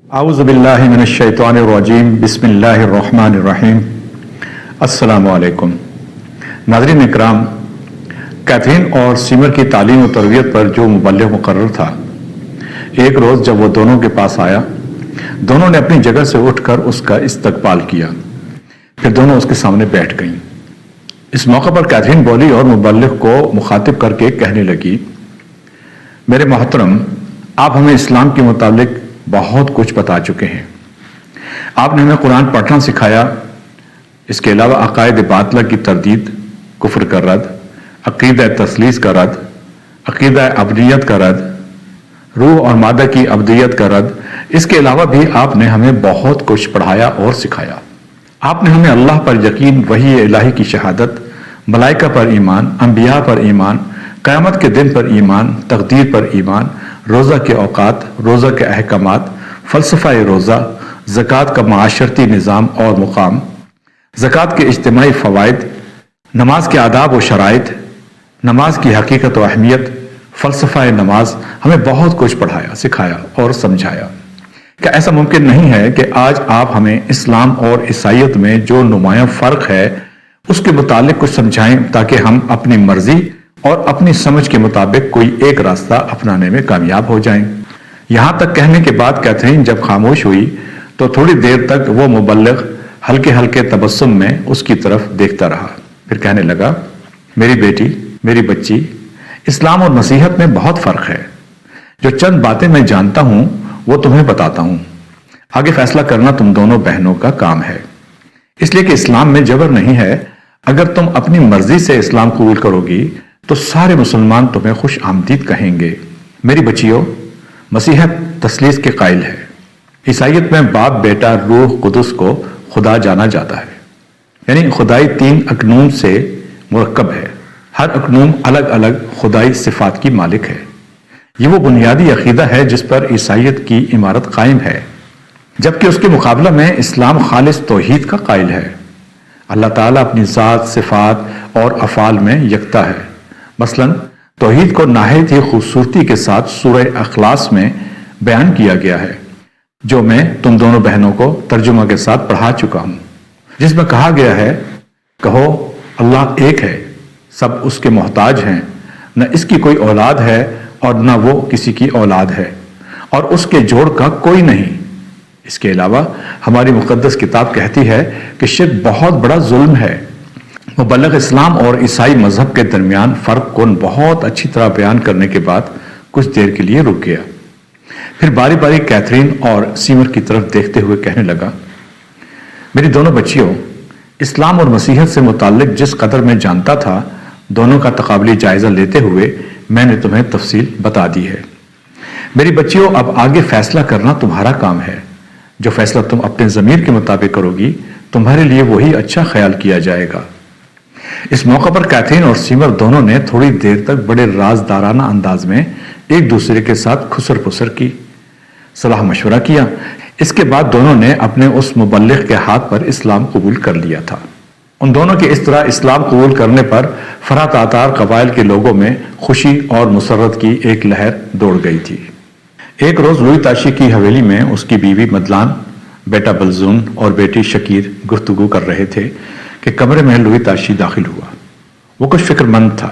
اعوذ باللہ من الشیطان الرجیم بسم اللہ الرحمن الرحیم السلام علیکم ناظرین اکرام، کیتھرین اور سیمر کی تعلیم و تربیت پر جو مبلغ مقرر تھا، ایک روز جب وہ دونوں کے پاس آیا، دونوں نے اپنی جگہ سے اٹھ کر اس کا استقبال کیا، پھر دونوں اس کے سامنے بیٹھ گئیں۔ اس موقع پر کیتھرین بولی اور مبلغ کو مخاطب کر کے کہنے لگی، میرے محترم، آپ ہمیں اسلام کے متعلق بہت کچھ بتا چکے ہیں۔ آپ نے ہمیں قرآن پڑھنا سکھایا، اس کے علاوہ عقائد باطلہ کی تردید، کفر کا رد، عقیدہ تثلیث کا رد، عقیدہ ابدیت کا رد، روح اور مادہ کی ابدیت کا رد، اس کے علاوہ بھی آپ نے ہمیں بہت کچھ پڑھایا اور سکھایا۔ آپ نے ہمیں اللہ پر یقین، وحی الہی کی شہادت، ملائکہ پر ایمان، انبیاء پر ایمان، قیامت کے دن پر ایمان، تقدیر پر ایمان، روزہ کے اوقات، روزہ کے احکامات، فلسفہ روزہ، زکوٰۃ کا معاشرتی نظام اور مقام، زکوٰۃ کے اجتماعی فوائد، نماز کے آداب و شرائط، نماز کی حقیقت و اہمیت، فلسفہ نماز، ہمیں بہت کچھ پڑھایا، سکھایا اور سمجھایا۔ کیا ایسا ممکن نہیں ہے کہ آج آپ ہمیں اسلام اور عیسائیت میں جو نمایاں فرق ہے اس کے متعلق کچھ سمجھائیں تاکہ ہم اپنی مرضی اور اپنی سمجھ کے مطابق کوئی ایک راستہ اپنانے میں کامیاب ہو جائیں؟ یہاں تک کہنے کے بعد کیتھرین جب خاموش ہوئی تو تھوڑی دیر تک وہ مبلغ ہلکے ہلکے تبسم میں اس کی طرف دیکھتا رہا، پھر کہنے لگا، میری بیٹی، میری بچی، اسلام اور مسیحیت میں بہت فرق ہے۔ جو چند باتیں میں جانتا ہوں وہ تمہیں بتاتا ہوں، آگے فیصلہ کرنا تم دونوں بہنوں کا کام ہے، اس لیے کہ اسلام میں جبر نہیں ہے۔ اگر تم اپنی مرضی سے اسلام قبول کرو گی تو سارے مسلمان تمہیں خوش آمدید کہیں گے۔ میری بچیوں، مسیحیت تثلیث کے قائل ہے، عیسائیت میں باپ، بیٹا، روح قدس کو خدا جانا جاتا ہے، یعنی خدائی تین اکنوم سے مرکب ہے، ہر اکنوم الگ الگ خدائی صفات کی مالک ہے۔ یہ وہ بنیادی عقیدہ ہے جس پر عیسائیت کی عمارت قائم ہے، جبکہ اس کے مقابلہ میں اسلام خالص توحید کا قائل ہے۔ اللہ تعالیٰ اپنی ذات، صفات اور افعال میں یکتا ہے۔ مثلا توحید کو نہایت ہی خوبصورتی کے ساتھ سورہ اخلاص میں بیان کیا گیا ہے، جو میں تم دونوں بہنوں کو ترجمہ کے ساتھ پڑھا چکا ہوں، جس میں کہا گیا ہے، کہو اللہ ایک ہے، سب اس کے محتاج ہیں، نہ اس کی کوئی اولاد ہے اور نہ وہ کسی کی اولاد ہے، اور اس کے جوڑ کا کوئی نہیں۔ اس کے علاوہ ہماری مقدس کتاب کہتی ہے کہ شرک بہت بڑا ظلم ہے۔ مبلغ اسلام اور عیسائی مذہب کے درمیان فرق کو بہت اچھی طرح بیان کرنے کے بعد کچھ دیر کے لیے رک گیا، پھر باری باری کیتھرین اور سیمر کی طرف دیکھتے ہوئے کہنے لگا، میری دونوں بچیوں، اسلام اور مسیحیت سے متعلق جس قدر میں جانتا تھا، دونوں کا تقابلی جائزہ لیتے ہوئے میں نے تمہیں تفصیل بتا دی ہے۔ میری بچیوں، اب آگے فیصلہ کرنا تمہارا کام ہے۔ جو فیصلہ تم اپنے ضمیر کے مطابق کرو گی، تمہارے لیے وہی اچھا خیال کیا جائے گا۔ اس موقع پر کیتھرین اور سیمر دونوں نے تھوڑی دیر تک بڑے رازدارانہ انداز میں ایک دوسرے کے ساتھ خسر پسر کی، صلاح مشورہ کیا۔ اس کے بعد دونوں نے اپنے اس مبلغ کے ہاتھ پر اسلام قبول کر لیا تھا۔ ان دونوں کے اس طرح اسلام قبول کرنے پر فرا تاتار قبائل کے لوگوں میں خوشی اور مسرت کی ایک لہر دوڑ گئی تھی۔ ایک روز لوئی تاشی کی حویلی میں اس کی بیوی مدلان، بیٹا بلزون اور بیٹی شکیر گفتگو کر رہے تھے کہ کمرے میں لوئی تاشی داخل ہوا۔ وہ کچھ فکر مند تھا،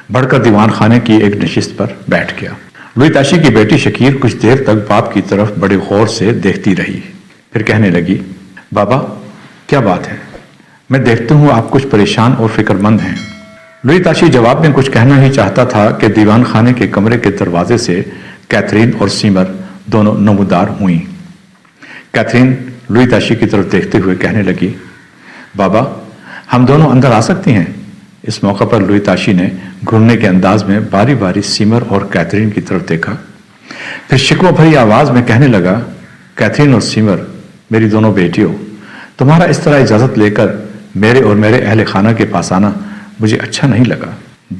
بڑھ کر دیوان خانے کی ایک نشست پر بیٹھ گیا۔ لوئی تاشی کی بیٹی شکیر کچھ دیر تک باپ کی طرف بڑے غور سے دیکھتی رہی، پھر کہنے لگی، بابا، کیا بات ہے؟ میں دیکھتا ہوں آپ کچھ پریشان اور فکر مند ہیں۔ لوئی تاشی جواب میں کچھ کہنا ہی چاہتا تھا کہ دیوان خانے کے کمرے کے دروازے سے کیتھرین اور سیمر دونوں نمودار ہوئیں۔ کیتھرین لوئی تاشی کی طرف دیکھتے ہوئے کہنے لگی، بابا، ہم دونوں اندر آ سکتے ہیں؟ اس موقع پر لوئی تاشی نے گھرنے کے انداز میں باری باری سیمر اور کیتھرین کی طرف دیکھا، پھر شکوہ بھری آواز میں کہنے لگا، کیتھرین اور سیمر، میری دونوں بیٹیوں، تمہارا اس طرح اجازت لے کر میرے اور میرے اہل خانہ کے پاس آنا مجھے اچھا نہیں لگا۔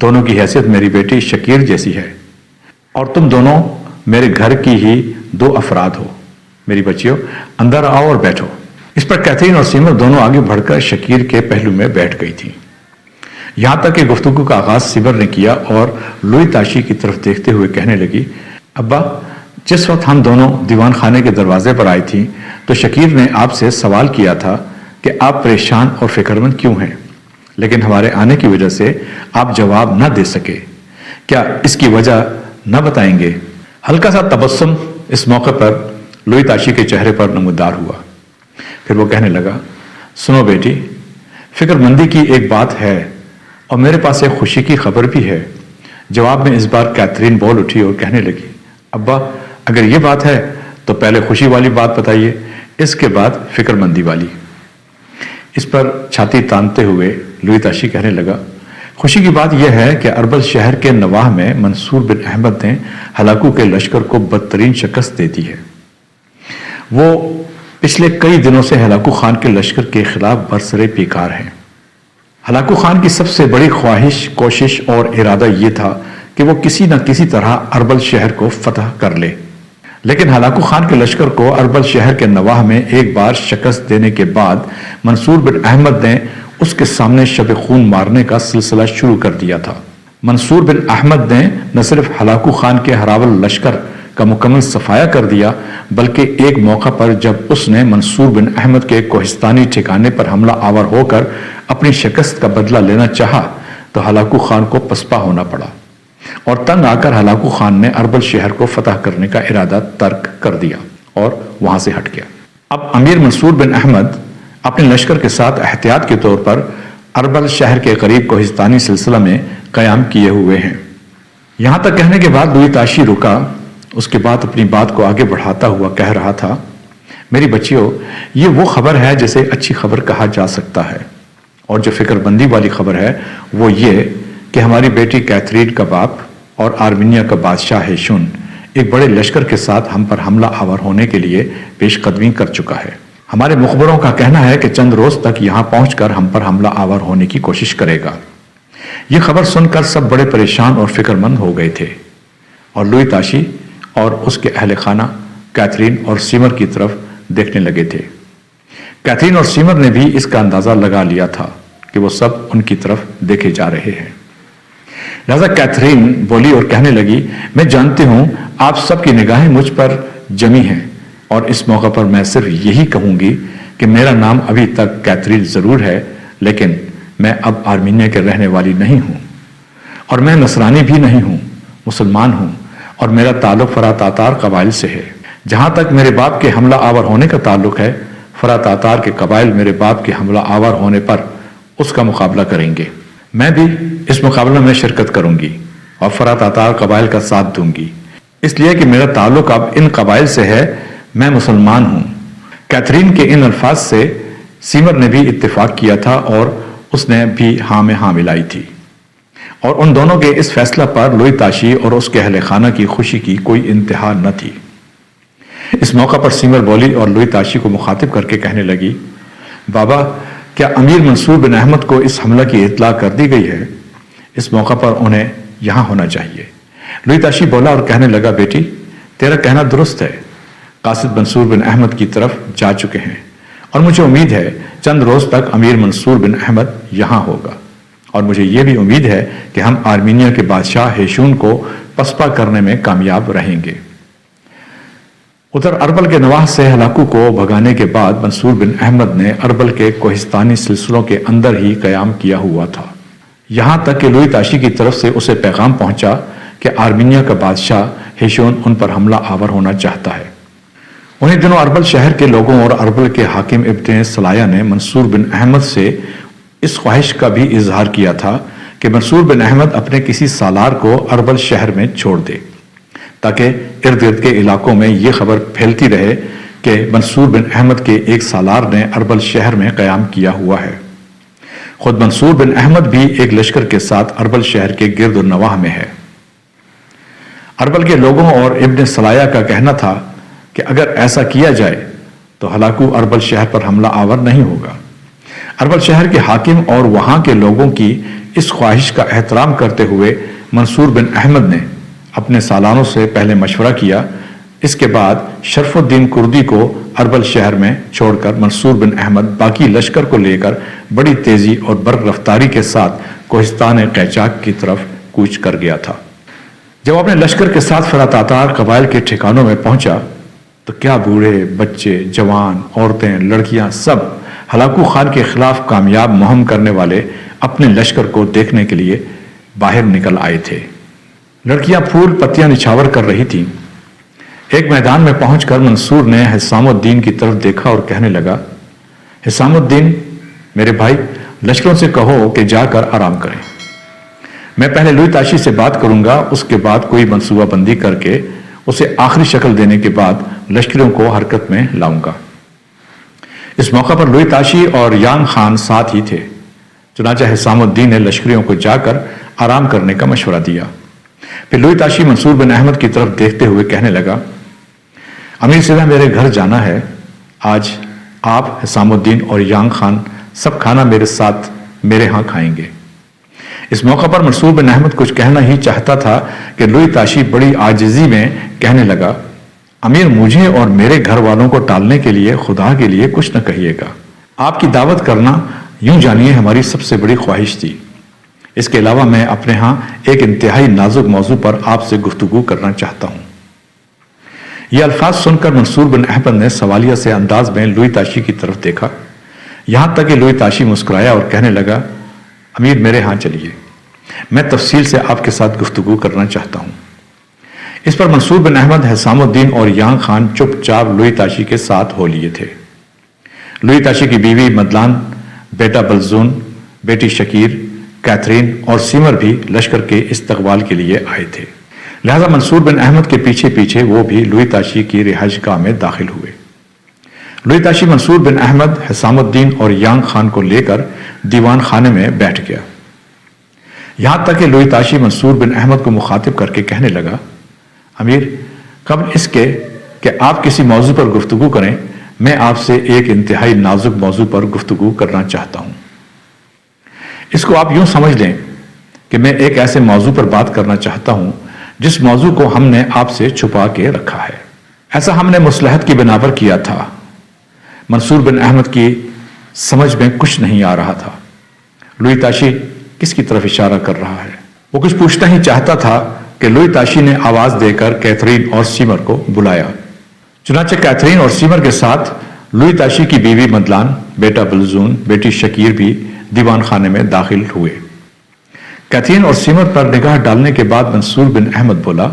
دونوں کی حیثیت میری بیٹی شکیر جیسی ہے، اور تم دونوں میرے گھر کی ہی دو افراد ہو۔ میری بچیوں، اندر آؤ اور بیٹھو۔ اس پر کیتھرین اور سیمر دونوں آگے بڑھ کر شکیر کے پہلو میں بیٹھ گئی تھی۔ یہاں تک کہ گفتگو کا آغاز سیمر نے کیا اور لوئی تاشی کی طرف دیکھتے ہوئے کہنے لگی، ابا، जिस वक्त हम दोनों दीवान खाने के दरवाजे पर आई थी तो शकीर ने आपसे सवाल किया था कि आप परेशान और फिक्रमंद क्यों हैं, लेकिन हमारे आने की वजह से आप जवाब न दे सके। क्या इसकी वजह न बताएंगे? हल्का सा तबस्सुम इस मौके पर लुई ताशी के चेहरे पर नमूदार हुआ। फिर वो कहने लगा, सुनो बेटी, फिक्रमंदी की एक बात है और मेरे पास एक खुशी की खबर भी है। जवाब में इस बार कैथरीन बोल उठी और कहने लगी, अब्बा अगर ये बात है तो पहले खुशी वाली बात बताइए, इसके बाद फिक्रमंदी वाली। इस पर छाती तानते हुए लुई ताशी कहने लगा, खुशी की बात यह है कि अरबल शहर के नवाह में मंसूर बिन अहमद ने हलाकू के लश्कर को बदतरीन शिकस्त दे दी है। वो पिछले कई दिनों से हलाकू खान के लश्कर के खिलाफ बरसरे पीकार हैं। हलाकू खान की सबसे बड़ी ख्वाहिश, कोशिश और इरादा ये था कि वो किसी न किसी तरह अरबल शहर को फतह कर ले, लेकिन हलाकू खान के लश्कर को अरबल शहर के नवाह में एक बार शिकस्त देने के बाद मंसूर बिन अहमद ने उसके सामने शब खून मारने का सिलसिला शुरू कर दिया था। मंसूर बिन अहमद ने न सिर्फ हलाकू खान के हरावल लश्कर का मुकम्मल सफाया कर दिया, बल्कि एक मौका पर जब उसने मंसूर बिन अहमद के कोहिस्तानी ठिकाने पर हमला आवर होकर अपनी शिकस्त का बदला लेना चाहा तो हलाकू खान को पसपा होना पड़ा और तंग आकर हलाकू खान ने अरबल शहर को फतह करने का इरादा तर्क कर दिया और वहां से हट गया। अब अमीर मंसूर बिन अहमद अपने लश्कर के साथ एहतियात के तौर पर अरबल शहर के करीब कोहिस्तानी सिलसिला में कयाम किए हुए हैं। यहां तक कहने के बाद लुई ताशी रुका। उसके बाद अपनी बात को आगे बढ़ाता हुआ कह रहा था, मेरी बच्चियों, ये वो खबर है जिसे अच्छी खबर कहा जा सकता है, और जो फिक्रमंदी वाली खबर है वो ये कि हमारी बेटी कैथरीन का बाप और आर्मीनिया का बादशाह हेशुन एक बड़े लश्कर के साथ हम पर हमला आवर होने के लिए पेशकदमी कर चुका है। हमारे मुखबरों का कहना है कि चंद रोज तक यहां पहुंचकर हम पर हमला आवर होने की कोशिश करेगा। यह खबर सुनकर सब बड़े परेशान और फिक्रमंद हो गए थे और लुई ताशी और उसके अहले खाना कैथरीन और सीमर की तरफ देखने लगे थे। कैथरीन और सीमर ने भी इसका अंदाजा लगा लिया था कि वो सब उनकी तरफ देखे जा रहे हैं। लिहाजा कैथरीन बोली और कहने लगी, मैं जानती हूं आप सबकी निगाहें मुझ पर जमी हैं और इस मौका पर मैं सिर्फ यही कहूंगी कि मेरा नाम अभी तक कैथरीन जरूर है, लेकिन मैं अब आर्मीनिया के रहने वाली नहीं हूं और मैं नसरानी भी नहीं हूं, मुसलमान हूं और मेरा ताल्लुक फरा तातार कबाइल से है। जहां तक मेरे बाप के हमला आवर होने का ताल्लुक है, फरा तातार के कबाइल मेरे बाप के हमला आवर होने पर उसका मुकाबला करेंगे। मैं भी इस मुकाबले में शिरकत करूंगी और फरा तातार कबाइल का साथ दूंगी, इसलिए कि मेरा ताल्लुक अब इन कबाइल से है, मैं मुसलमान हूं। कैथरीन के इन अल्फाज से सीमर ने भी इत्तेफाक किया था और उसने भी हाँ में हाँ मिलाई थी, और उन दोनों के इस फैसला पर लुई ताशी और उसके अहले खाना की खुशी की कोई इंतहा न थी। इस मौका पर सीमर बोली और लुई ताशी को मुखातिब करके कहने लगी, बाबा, क्या अमीर मंसूर बिन अहमद को इस हमला की इतला कर दी गई है? इस मौका पर उन्हें यहां होना चाहिए। लुई ताशी बोला और कहने लगा, बेटी, तेरा कहना दुरुस्त है। कासिद मंसूर बिन अहमद की तरफ जा चुके हैं और मुझे उम्मीद है चंद रोज तक अमीर मंसूर बिन अहमद यहां होगा, और मुझे यह भी उम्मीद है कि हम आर्मीनिया के बादशाह हेशून को पसपा करने में कामयाब रहेंगे। उधर अरबल के नवाह से हलाकू को भगाने के बाद मंसूर बिन अहमद ने अरबल के कोहिस्तानी सिलसिलों के अंदर ही कयाम किया हुआ था। यहां तक कि लुई ताशी की तरफ से उसे पैगाम पहुंचा कि आर्मीनिया का बादशाह हेशून उन पर हमला आवर होना चाहता है। उन्हीं दिनों अरबल शहर के लोगों और अरबल के हाकिम इब्न सलाया ने मंसूर बिन अहमद से इस ख्वाहिश का भी इजहार किया था कि मंसूर बिन अहमद अपने किसी सालार को अरबल शहर में छोड़ दे, ताकि इर्द गिर्द के इलाकों में यह खबर फैलती रहे कि मंसूर बिन अहमद के एक सालार ने अरबल शहर में कयाम किया हुआ है। खुद मंसूर बिन अहमद भी एक लश्कर के साथ अरबल शहर के गिर्द नवाह में है। अरबल के लोगों और इब्न सलाया का कहना था कि अगर ऐसा किया जाए तो हलाकू अरबल शहर पर हमला आवर नहीं होगा। अरबल शहर के हाकिम और वहां के लोगों की इस ख्वाहिश का एहतराम करते हुए मंसूर बिन अहमद ने अपने सालानों से पहले मशवरा किया। इसके बाद शरफुद्दीन कुर्दी को अरबल शहर में छोड़कर मंसूर बिन अहमद बाकी लश्कर को लेकर बड़ी तेजी और बर्क रफ्तारी के साथ कोहिस्तान कैचाक की तरफ कूच कर गया था। जब अपने लश्कर के साथ फरातातार कबाइल के ठिकानों में पहुंचा तो क्या बूढ़े, बच्चे, जवान, औरतें, लड़कियां सब हलाकू खान के खिलाफ कामयाब मुहिम करने वाले अपने लश्कर को देखने के लिए बाहर निकल आए थे। लड़कियां फूल पत्तियां निछावर कर रही थीं। एक मैदान में पहुंचकर मंसूर ने हिसामुद्दीन की तरफ देखा और कहने लगा, हिसामुद्दीन मेरे भाई, लश्करों से कहो कि जाकर आराम करें। मैं पहले लुई ताशी से बात करूंगा, उसके बाद कोई मंसूबाबंदी करके उसे आखिरी शक्ल देने के बाद लश्करियों को हरकत में लाऊंगा। इस मौका पर लुई ताशी और यांग खान साथ ही थे। चुनांचे हिसामुद्दीन ने लश्करियों को जाकर आराम करने का मशवरा दिया। फिर लुई ताशी मंसूर बिन अहमद की तरफ देखते हुए कहने लगा, अमीर सीधा मेरे घर जाना है। आज आप, हिसामुद्दीन और यांग खान सब खाना मेरे साथ मेरे यहाँ खाएंगे। इस मौका पर मंसूर बिन अहमद कुछ कहना ही चाहता था कि लुई ताशी बड़ी आजिजी में कहने लगा, अमीर मुझे और मेरे घर वालों को टालने के लिए खुदा के लिए कुछ न कहिएगा। आपकी दावत करना यूं जानिए हमारी सबसे बड़ी ख्वाहिश थी। इसके अलावा मैं अपने यहाँ एक इंतहाई नाजुक मौजू पर आपसे गुफ्तगू करना चाहता हूँ। ये अल्फाज सुनकर मंसूर बिन अहमद ने सवालिया से अंदाज में लुई ताशी की तरफ देखा, यहां तक कि लुई ताशी मुस्कुराया और कहने लगा, अमीर मेरे यहाँ चलिए, मैं तफसील से आपके साथ गुफ्तगू करना चाहता हूँ। इस पर मंसूर बिन अहमद, हिसामुद्दीन और यांग खान चुपचाप लुई ताशी के साथ हो लिए थे। लुई ताशी की बीवी मदलान, बेटा बलजून, बेटी शकीर, कैथरीन और सीमर भी लश्कर के इस्तकबाल के लिए आए थे। लिहाजा मंसूर बिन अहमद के पीछे पीछे वो भी लुई ताशी की रिहाइश गाह में दाखिल हुए। लुई ताशी मंसूर बिन अहमद, हिसामुद्दीन और यांग खान को लेकर दीवान खाने में बैठ गया। यहां तक कि लुई ताशी मंसूर बिन अहमद को मुखातिब करके कहने लगा, अमीर, कबल इसके कि आप किसी मौजू पर गुफ्तगू करें, मैं आपसे एक इंतहाई नाजुक मौजू पर गुफ्तगू करना चाहता हूं। इसको आप यूं समझ लें कि मैं एक ऐसे मौजू पर बात करना चाहता हूं जिस मौजू को हमने आपसे छुपा के रखा है। ऐसा हमने मुसलहत की बिना पर किया था। मंसूर बिन अहमद की समझ में कुछ नहीं आ रहा था। लुई ताशी किसकी तरफ इशारा कर रहा है? वो कुछ पूछना ही चाहता था कि लुई ताशी ने आवाज देकर कैथरीन और सीमर को बुलाया। चुनांचे कैथरीन और सीमर के साथ लुई ताशी की बीवी मदलान, बेटा बलजून, बेटी शकीर भी दीवान खाने में दाखिल हुए। कैथरीन और सीमर पर निगाह डालने के बाद मंसूर बिन अहमद बोला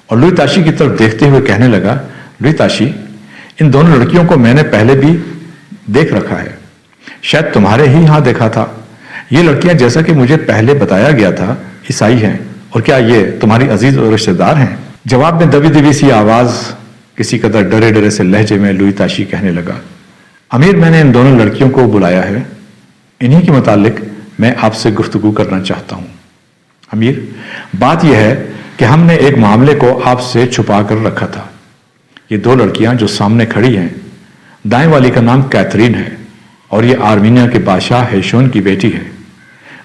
और लुई ताशी की तरफ देखते हुए कहने लगा, लुई ताशी, इन दोनों लड़कियों को मैंने पहले भी देख रखा है, शायद तुम्हारे ही यहां देखा था। ये लड़कियां, जैसा कि मुझे पहले बताया गया था, ईसाई हैं, और क्या ये तुम्हारी अजीज और रिश्तेदार हैं? जवाब में दबी दबी सी आवाज, किसी कदर डरे डरे से लहजे में लुई ताशी कहने लगा, अमीर, मैंने इन दोनों लड़कियों को बुलाया है, इन्हीं के मुतालिक मैं आपसे गुफ्तगू करना चाहता हूं। अमीर, बात यह है कि हमने एक मामले को आपसे छुपा कर रखा था। ये दो लड़कियां जो सामने खड़ी हैं, दाएं वाली का नाम कैथरीन है और ये आर्मीनिया के बादशाह हेशोन की बेटी है।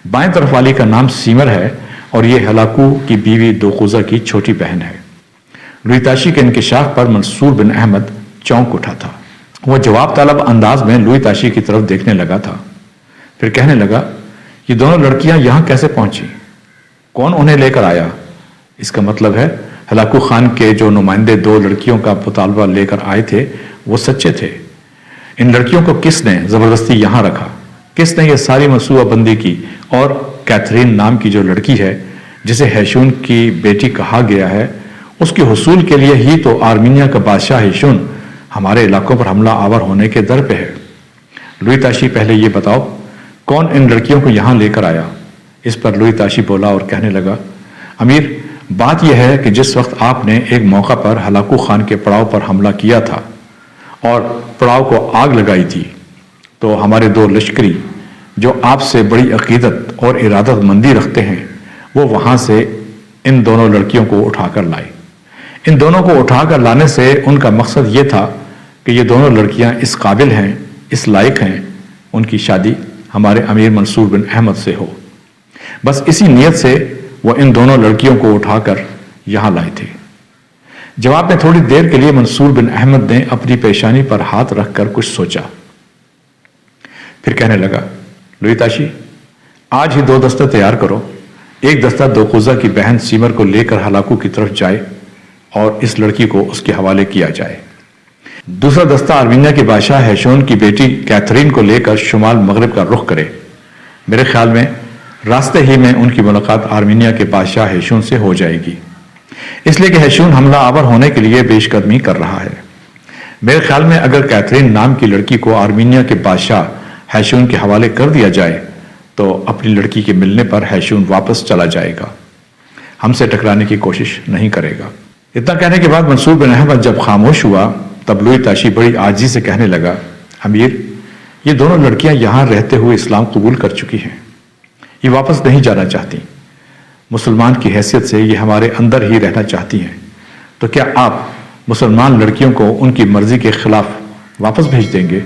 बाएं तरफ वाली का नाम सीमर है और ये हलाकू की बीवी दोखुजा की छोटी बहन है। लुई ताशी के इंकिशाफ पर मंसूर बिन अहमद चौंक उठा था। वह जवाब तलब अंदाज में लुई ताशी की तरफ देखने लगा था। फिर कहने लगा, ये दोनों लड़कियां यहां कैसे पहुंची? कौन उन्हें लेकर आया? इसका मतलब है हलाकू खान के जो नुमाइंदे दो लड़कियों का मुतालबा लेकर आए थे वो सच्चे थे। इन लड़कियों को किसने जबरदस्ती यहां रखा? किसने ये सारी मनसूबाबंदी की? और कैथरीन नाम की जो लड़की है जिसे हेशून की बेटी कहा गया है, उसके हुसूल के लिए ही तो आर्मीनिया का बादशाह हेशून हमारे इलाकों पर हमला आवर होने के दर पे है। लुई ताशी, पहले ये बताओ, कौन इन लड़कियों को यहां लेकर आया? इस पर लुई ताशी बोला और कहने लगा, अमीर, बात यह है कि जिस वक्त आपने एक मौका पर हलाकू खान के पड़ाव पर हमला किया था और पड़ाव को आग लगाई थी, तो हमारे दो लश्करी जो आपसे बड़ी अकीदत और इरादतमंदी रखते हैं, वो वहां से इन दोनों लड़कियों को उठाकर लाए। इन दोनों को उठाकर लाने से उनका मकसद ये था कि ये दोनों लड़कियां इस काबिल हैं, इस लायक हैं, उनकी शादी हमारे अमीर मंसूर बिन अहमद से हो। बस इसी नीयत से वो इन दोनों लड़कियों को उठाकर यहां लाए थे। जवाब में थोड़ी देर के लिए मंसूर बिन अहमद ने अपनी पेशानी पर हाथ रखकर कुछ सोचा। फिर कहने लगा, लुई ताशी, आज ही दो दस्ते तैयार करो, ایک دستہ دوقوزہ کی بہن سیمر کو لے کر ہلاکو کی طرف جائے اور اس لڑکی کو اس کے حوالے کیا جائے۔ دوسرا دستہ آرمینیا کے بادشاہ ہیشون کی بیٹی کیتھرین کو لے کر شمال مغرب کا رخ کرے۔ میرے خیال میں راستے ہی میں ان کی ملاقات آرمینیا کے بادشاہ ہیشون سے ہو جائے گی، اس لیے کہ ہیشون حملہ آور ہونے کے لیے پیش قدمی کر رہا ہے۔ میرے خیال میں اگر کیتھرین نام کی لڑکی کو آرمینیا کے بادشاہ ہیشون کے حوالے کر دیا جائے تو اپنی لڑکی کے ملنے پر ہیشون واپس چلا جائے گا، ہم سے ٹکرانے کی کوشش نہیں کرے گا۔ اتنا کہنے کے بعد منصور بن احمد جب خاموش ہوا تب لوئی تاشی بڑی عاجزی سے کہنے لگا، امیر، یہ دونوں لڑکیاں یہاں رہتے ہوئے اسلام قبول کر چکی ہیں، یہ واپس نہیں جانا چاہتی، مسلمان کی حیثیت سے یہ ہمارے اندر ہی رہنا چاہتی ہیں، تو کیا آپ مسلمان لڑکیوں کو ان کی مرضی کے خلاف واپس بھیج دیں گے؟